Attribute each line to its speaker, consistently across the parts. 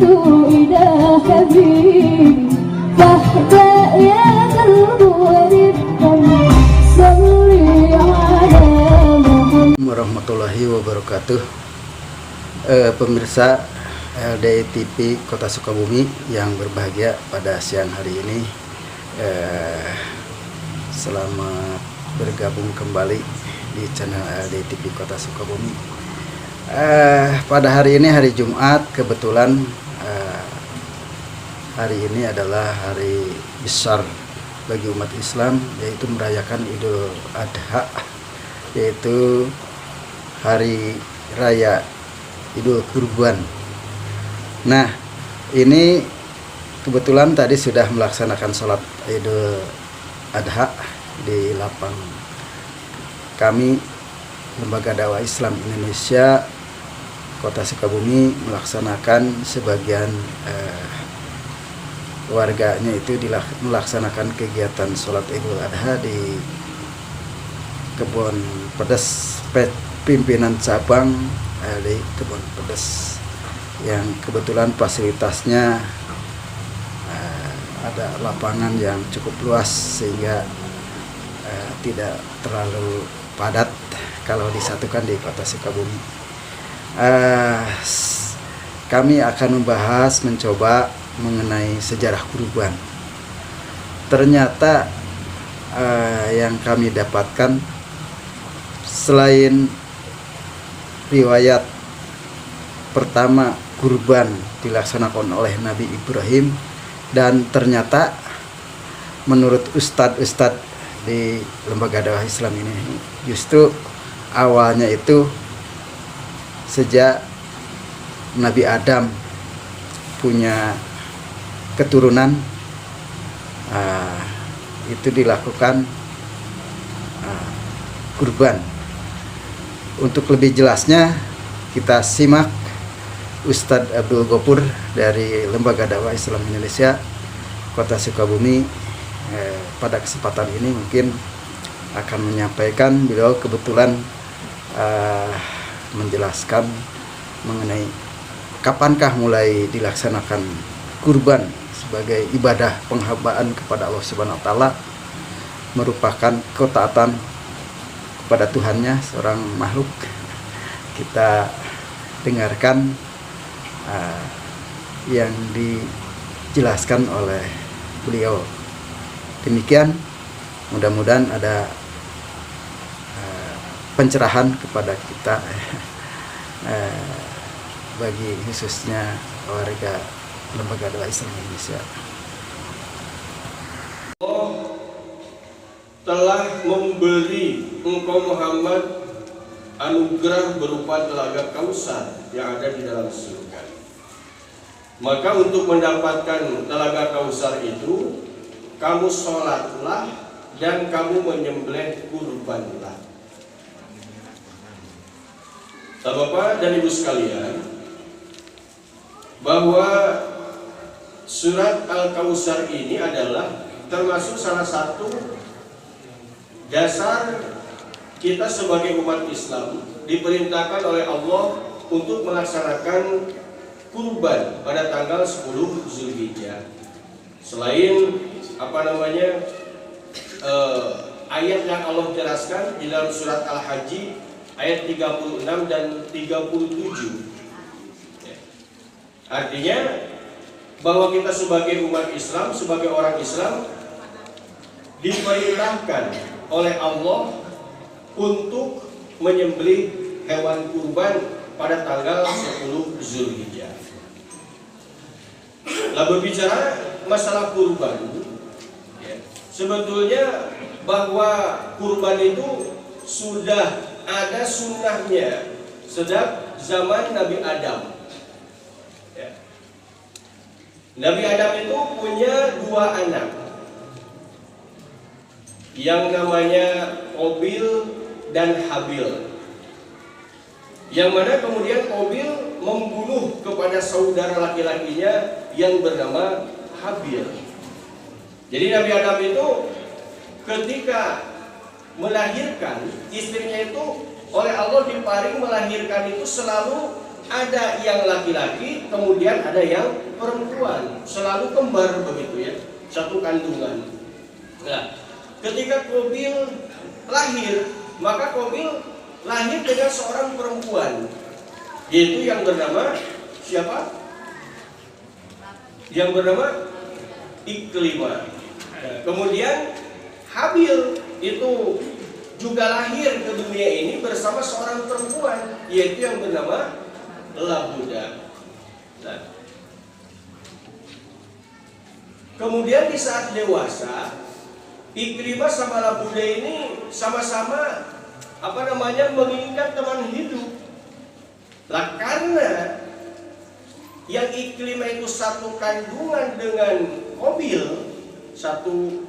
Speaker 1: إلى حبيبي فاهدأ يا قلب ورفقا صلي على محمد
Speaker 2: warahmatullahi wabarakatuh. Pemirsa LDI TV Kota Sukabumi yang berbahagia pada siang hari ini, selamat bergabung kembali di channel LDI TV Kota Sukabumi. Pada hari ini hari Jumat, kebetulan hari ini adalah hari besar bagi umat Islam, yaitu merayakan Idul Adha, yaitu hari raya Idul Kurban. Nah, ini kebetulan tadi sudah melaksanakan sholat Idul Adha di lapang kami, Lembaga Dakwah Islam Indonesia Kota Sukabumi, melaksanakan sebagian warganya itu melaksanakan kegiatan sholat Idul Adha di Kebun Pedes pimpinan cabang di Kebun Pedes, yang kebetulan fasilitasnya ada lapangan yang cukup luas sehingga tidak terlalu padat kalau disatukan di Kota Sukabumi. Kami akan mencoba mengenai sejarah kurban. Ternyata yang kami dapatkan, selain riwayat pertama kurban dilaksanakan oleh Nabi Ibrahim, dan ternyata menurut ustadz-ustadz di Lembaga Dakwah Islam ini, justru awalnya itu sejak Nabi Adam punya keturunan, itu dilakukan kurban. Untuk lebih jelasnya kita simak Ustadz Abdul Ghafur dari Lembaga Dakwah Islam Indonesia Kota Sukabumi. Pada kesempatan ini mungkin akan menyampaikan, beliau kebetulan menjelaskan mengenai kapankah mulai dilaksanakan kurban sebagai ibadah penghambaan kepada Allah Subhanahu wa taala, merupakan ketaatan kepada Tuhannya seorang makhluk. Kita dengarkan yang dijelaskan oleh beliau. Demikian, mudah-mudahan ada pencerahan kepada kita, bagi khususnya warga Lembaga Dakwah Islam Indonesia.
Speaker 3: Telah memberi engkau Muhammad anugerah berupa telaga Kausar yang ada di dalam surga. Maka untuk mendapatkan telaga Kausar itu, kamu sholatlah dan kamu menyembelih kurbanlah. Bapak dan Ibu sekalian, bahwa surat Al-Kausar ini adalah termasuk salah satu dasar kita sebagai umat Islam diperintahkan oleh Allah untuk melaksanakan kurban pada tanggal 10 Zulhijjah. Selain ayat yang Allah jelaskan di dalam surat Al-Hajj ayat 36 dan 37. Artinya bahwa kita sebagai umat Islam, sebagai orang Islam, diperintahkan oleh Allah untuk menyembelih hewan kurban pada tanggal 10 Zulhijjah. Nah, berbicara masalah kurban, sebetulnya bahwa kurban itu sudah ada sunnahnya sejak zaman Nabi Adam. Nabi Adam itu punya dua anak, yang namanya Qabil dan Habil, yang mana kemudian Qabil membunuh kepada saudara laki-lakinya yang bernama Habil. Jadi Nabi Adam itu ketika melahirkan istrinya itu oleh Allah diparing melahirkan itu selalu ada yang laki-laki, kemudian ada yang perempuan, selalu kembar begitu ya, satu kandungan. Nah, ketika Qabil lahir, maka Qabil lahir dengan seorang perempuan, yaitu yang bernama siapa? Yang bernama Iklimah. Nah, kemudian Habil itu juga lahir ke dunia ini bersama seorang perempuan, yaitu yang bernama Labuda. Nah, kemudian di saat dewasa, Ikrimah sama Labuda ini sama-sama menginginkan teman hidup. Lah karena yang Ikrimah itu satu kandungan dengan Qabil, satu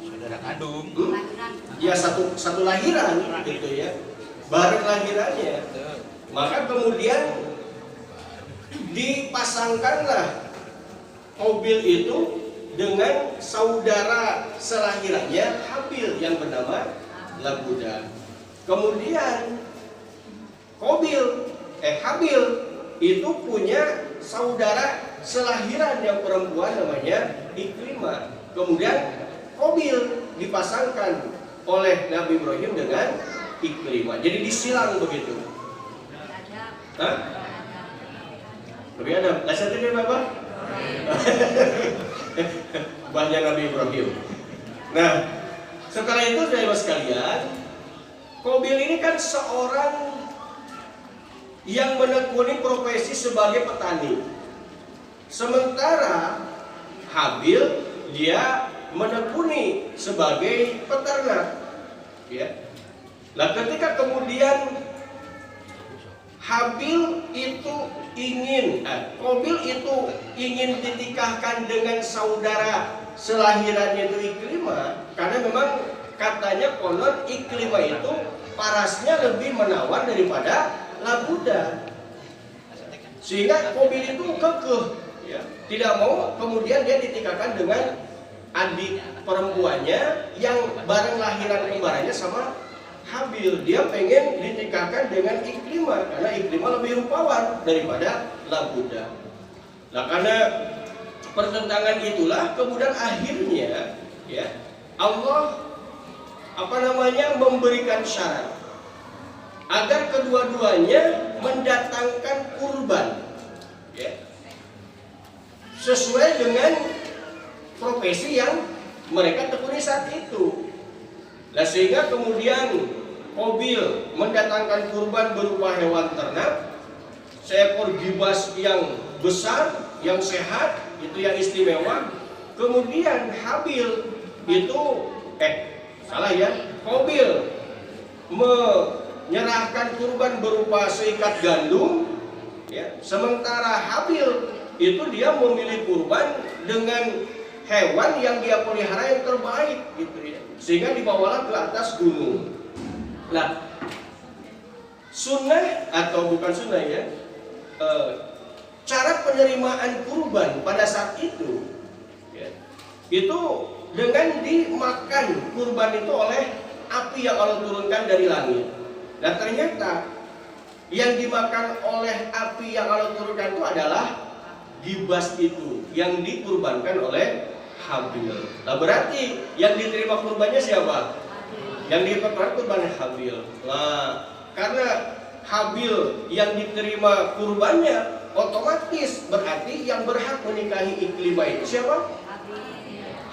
Speaker 4: saudara kandung.
Speaker 3: Ya satu lahiran gitu ya. Bareng lahirannya. Maka kemudian dipasangkanlah Qabil itu dengan saudara selahirannya Habil yang bernama Labuda. Kemudian Habil itu punya saudara selahiran yang perempuan namanya Ikrimah. Kemudian Qabil dipasangkan oleh Nabi Ibrahim dengan Iklimah. Jadi disilang begitu. Hah? Lebih ada. Lasat ini Bapak? Banyak Nabi Ibrahim. Nah, setelah itu saudara sekalian, Qabil ini kan seorang yang menekuni profesi sebagai petani. Sementara Habil dia menekuni sebagai peternak. Ya. Nah, ketika kemudian Qabil itu ingin dinikahkan dengan saudara selahirannya itu Iklimah, karena memang katanya konon Iklimah itu parasnya lebih menawan daripada Labuda, sehingga Qabil itu kekeh, ya, tidak mau kemudian dia dinikahkan dengan adik perempuannya yang bareng lahiran kembarannya sama Habil. Dia pengen dinikahkan dengan Iklimah karena Iklimah lebih rupawan daripada Labuda. Nah, karena pertentangan itulah kemudian akhirnya ya Allah memberikan syarat agar kedua-duanya mendatangkan kurban, ya, sesuai dengan profesi yang mereka tekuni saat itu. Nah, sehingga kemudian Qabil mendatangkan kurban berupa hewan ternak, seekor gibas yang besar, yang sehat, itu yang istimewa. Kemudian Habil itu Qabil menyerahkan kurban berupa seikat gandum, ya, sementara Habil itu dia memilih kurban dengan hewan yang dia pelihara yang terbaik gitu ya, sehingga dibawalah ke atas gunung. Nah, sunnah atau bukan sunnah ya, cara penerimaan kurban pada saat itu ya, itu dengan dimakan kurban itu oleh api yang Allah turunkan dari langit. Dan ternyata yang dimakan oleh api yang Allah turunkan itu adalah gibas itu yang dikurbankan oleh Habil. Nah, berarti yang diterima kurbannya siapa? Yang diterima kurbannya Habil. Nah, karena Habil yang diterima kurbannya, otomatis berarti yang berhak menikahi Iklimah itu siapa?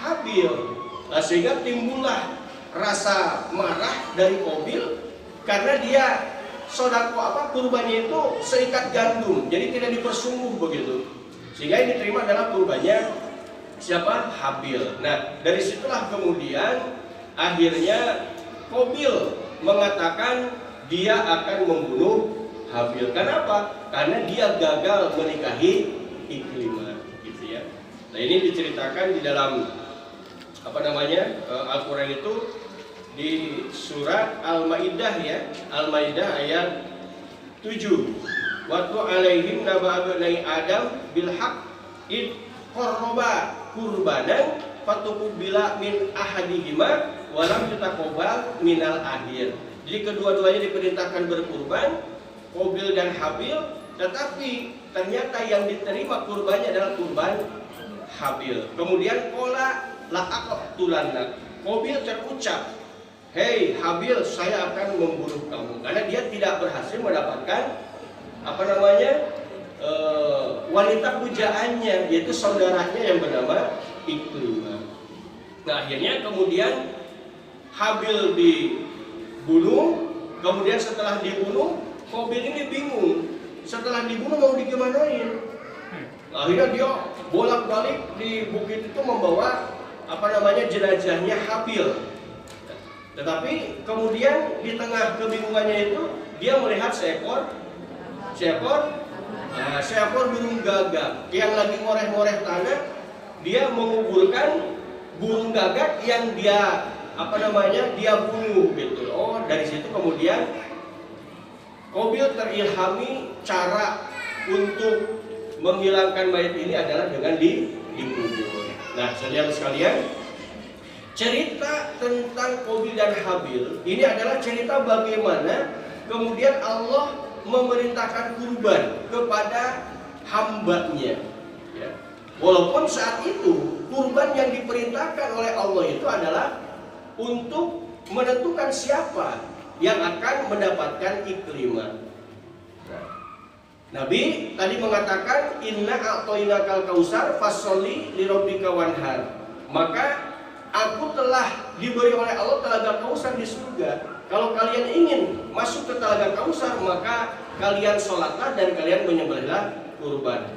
Speaker 3: Habil. Nah, sehingga timbullah rasa marah dari Qabil karena dia kurbannya itu seikat gandum, jadi tidak dipersungguh begitu. Sehingga yang diterima adalah kurbannya siapa? Habil. Nah, dari situlah kemudian akhirnya Qabil mengatakan dia akan membunuh Habil. Kenapa? Karena dia gagal menikahi Iklimah, gitu ya. Nah, ini diceritakan di dalam Al-Quran itu di surat Al-Maidah ya, Al-Maidah ayat 7. Watlu alaihim naba abnai Adam bil haqq id qarraba qurbanan fatuqbila min ahadihima wa lam yutaqabbal minal akhir. Jadi kedua-duanya diperintahkan berkurban, Qabil dan Habil, tetapi ternyata yang diterima kurbannya adalah kurban Habil. Kemudian qala la aqtulannak. Qabil terucap, "Hei Habil, saya akan membunuh kamu." Karena dia tidak berhasil mendapatkan wanita pujaannya, yaitu saudaranya yang bernama Ikrimah. Nah, akhirnya kemudian Habil dibunuh. Kemudian setelah dibunuh, Qabil ini bingung. Setelah dibunuh mau digimanain? Akhirnya dia bolak-balik di bukit itu membawa jenazahnya Habil. Tetapi kemudian di tengah kebingungannya itu dia melihat seekor burung gagak yang lagi ngoreh-ngoreh tanah. Dia menguburkan burung gagak yang dia bunuh gitu. Oh, dari situ kemudian Qabil terilhami cara untuk menghilangkan mayat ini adalah dengan dikubur. Nah, saudara sekalian, cerita tentang Qabil dan Habil ini adalah cerita bagaimana kemudian Allah memerintahkan kurban kepada hambanya. Ya. Walaupun saat itu kurban yang diperintahkan oleh Allah itu adalah untuk menentukan siapa yang akan mendapatkan Ikrimah. Nabi tadi mengatakan inna a'toinakal kausar fasholli lirabbika wanhar. Maka aku telah diberi oleh Allah telaga kausar di surga. Kalau kalian ingin masuk ke telaga kausar, maka kalian sholatlah dan kalian menyembelihlah kurban.